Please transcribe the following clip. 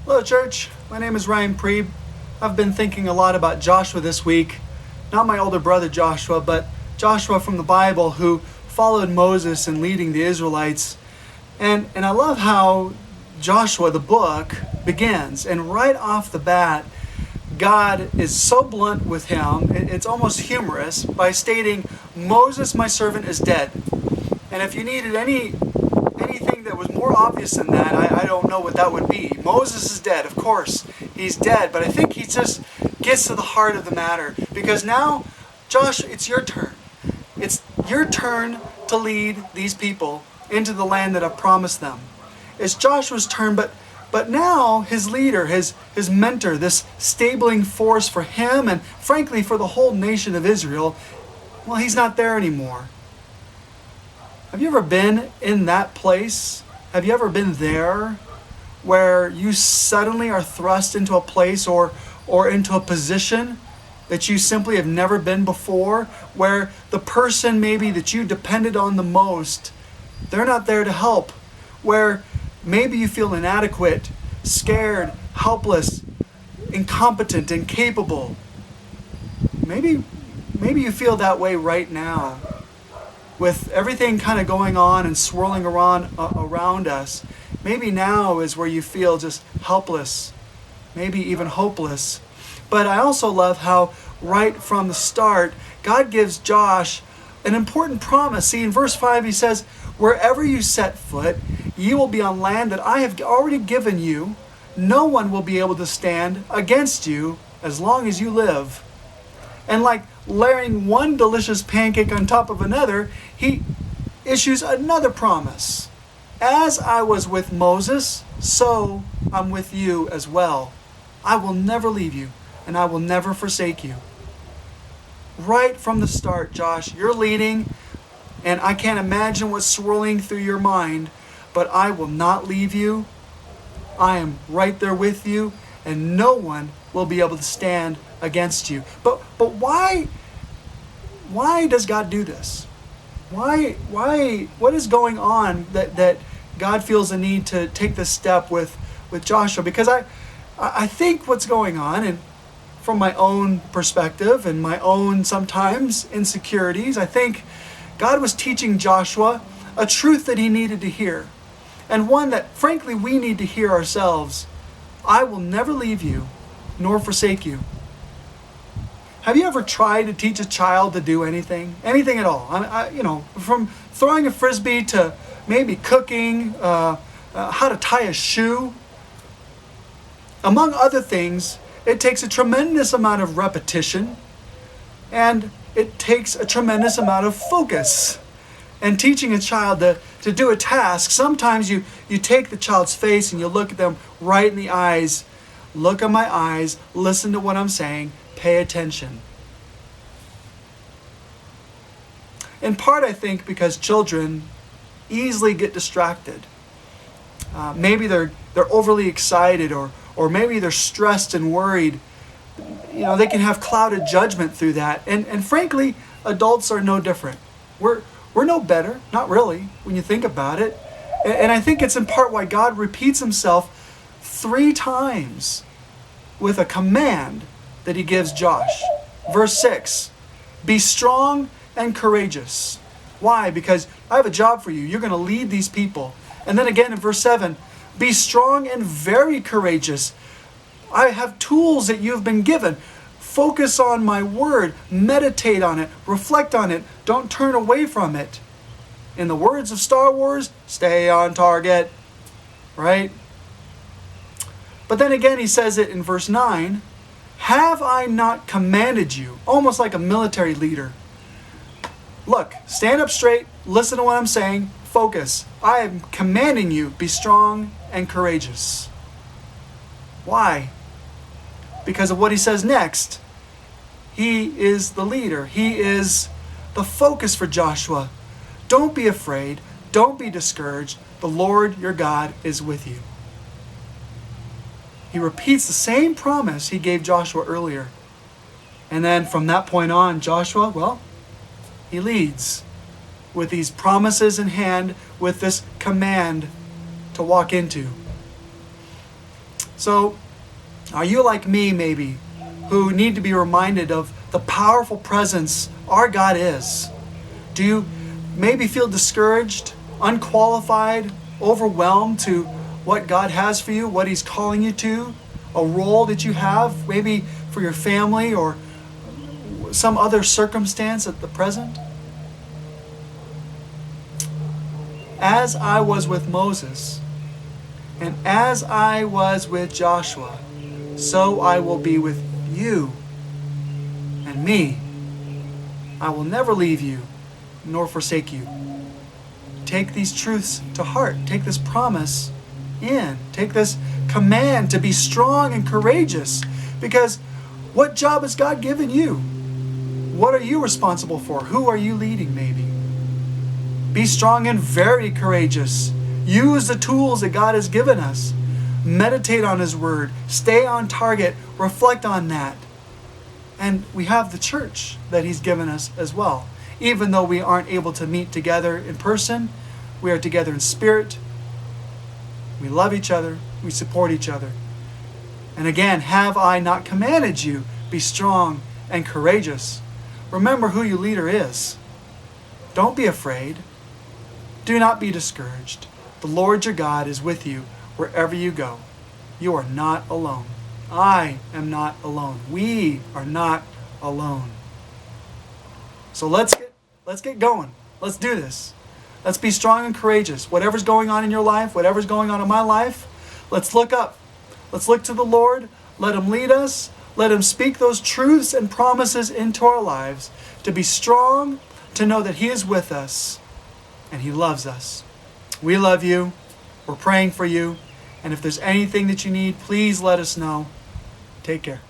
Hello, church. My name is Ryan Prieb. I've been thinking a lot about Joshua this week. Not my older brother Joshua, but Joshua from the Bible who followed Moses in leading the Israelites. And I love how Joshua, the book, begins. And right off the bat, God is so blunt with him, it's almost humorous, by stating, Moses, my servant, is dead. And if you needed anything that was more obvious than that, I don't know what that would be. Moses is dead, of course. He's dead, but I think he just gets to the heart of the matter. Because now, Josh, it's your turn. It's your turn to lead these people into the land that I've promised them. It's Joshua's turn, but now his leader, his mentor, this stabling force for him and frankly for the whole nation of Israel, well, he's not there anymore. Have you ever been in that place? Have you ever been there where you suddenly are thrust into a place or into a position that you simply have never been before, where the person maybe that you depended on the most, they're not there to help, where maybe you feel inadequate, scared, helpless, incompetent, incapable. Maybe you feel that way right now. With everything kind of going on and swirling around us, maybe now is where you feel just helpless, maybe even hopeless. But I also love how right from the start, God gives Josh an important promise. See, in verse 5 he says, wherever you set foot, you will be on land that I have already given you. No one will be able to stand against you as long as you live. And like layering one delicious pancake on top of another, he issues another promise. As I was with Moses, so I'm with you as well. I will never leave you, and I will never forsake you. Right from the start, Josh, you're leading, and I can't imagine what's swirling through your mind, but I will not leave you. I am right there with you, and no one will be able to stand against you. But why does God do this? Why what is going on that God feels the need to take this step with Joshua? Because I think what's going on, and from my own perspective and my own sometimes insecurities, I think God was teaching Joshua a truth that he needed to hear, and one that frankly we need to hear ourselves. I will never leave you nor forsake you. Have you ever tried to teach a child to do anything at all? From throwing a frisbee to maybe cooking, how to tie a shoe. Among other things, it takes a tremendous amount of repetition, and it takes a tremendous amount of focus. And teaching a child to do a task, sometimes you take the child's face and you look at them right in the eyes. Look at my eyes, listen to what I'm saying, pay attention. In part, I think, because children easily get distracted. Maybe they're overly excited, or maybe they're stressed and worried. They can have clouded judgment through that. And frankly, adults are no different. We're no better, not really, when you think about it. And I think it's in part why God repeats himself 3 times with a command that he gives Josh. Verse 6, be strong and courageous. Why? Because I have a job for you. You're going to lead these people. And then again in verse 7, be strong and very courageous. I have tools that you've been given. Focus on my word. Meditate on it. Reflect on it. Don't turn away from it. In the words of Star Wars, stay on target. Right? But then again, he says it in verse 9, have I not commanded you? Almost like a military leader. Look, stand up straight, listen to what I'm saying, focus. I am commanding you, be strong and courageous. Why? Because of what he says next. He is the leader. He is the focus for Joshua. Don't be afraid. Don't be discouraged. The Lord your God is with you. He repeats the same promise he gave Joshua earlier. And then from that point on, Joshua, well, he leads with these promises in hand, with this command to walk into. So, are you like me maybe, who need to be reminded of the powerful presence our God is? Do you maybe feel discouraged, unqualified, overwhelmed to what God has for you, what He's calling you to, a role that you have, maybe for your family or some other circumstance at the present? As I was with Moses, and as I was with Joshua, so I will be with you and me. I will never leave you nor forsake you. Take these truths to heart. Take this promise in. Take this command to be strong and courageous. Because what job has God given you? What are you responsible for? Who are you leading maybe? Be strong and very courageous. Use the tools that God has given us. Meditate on His Word. Stay on target. Reflect on that. And we have the church that He's given us as well. Even though we aren't able to meet together in person, we are together in spirit. We love each other. We support each other. And again, have I not commanded you, be strong and courageous? Remember who your leader is. Don't be afraid. Do not be discouraged. The Lord your God is with you wherever you go. You are not alone. I am not alone. We are not alone. So let's get going. Let's do this. Let's be strong and courageous. Whatever's going on in your life, whatever's going on in my life, let's look up. Let's look to the Lord. Let Him lead us. Let Him speak those truths and promises into our lives to be strong, to know that He is with us and He loves us. We love you. We're praying for you. And if there's anything that you need, please let us know. Take care.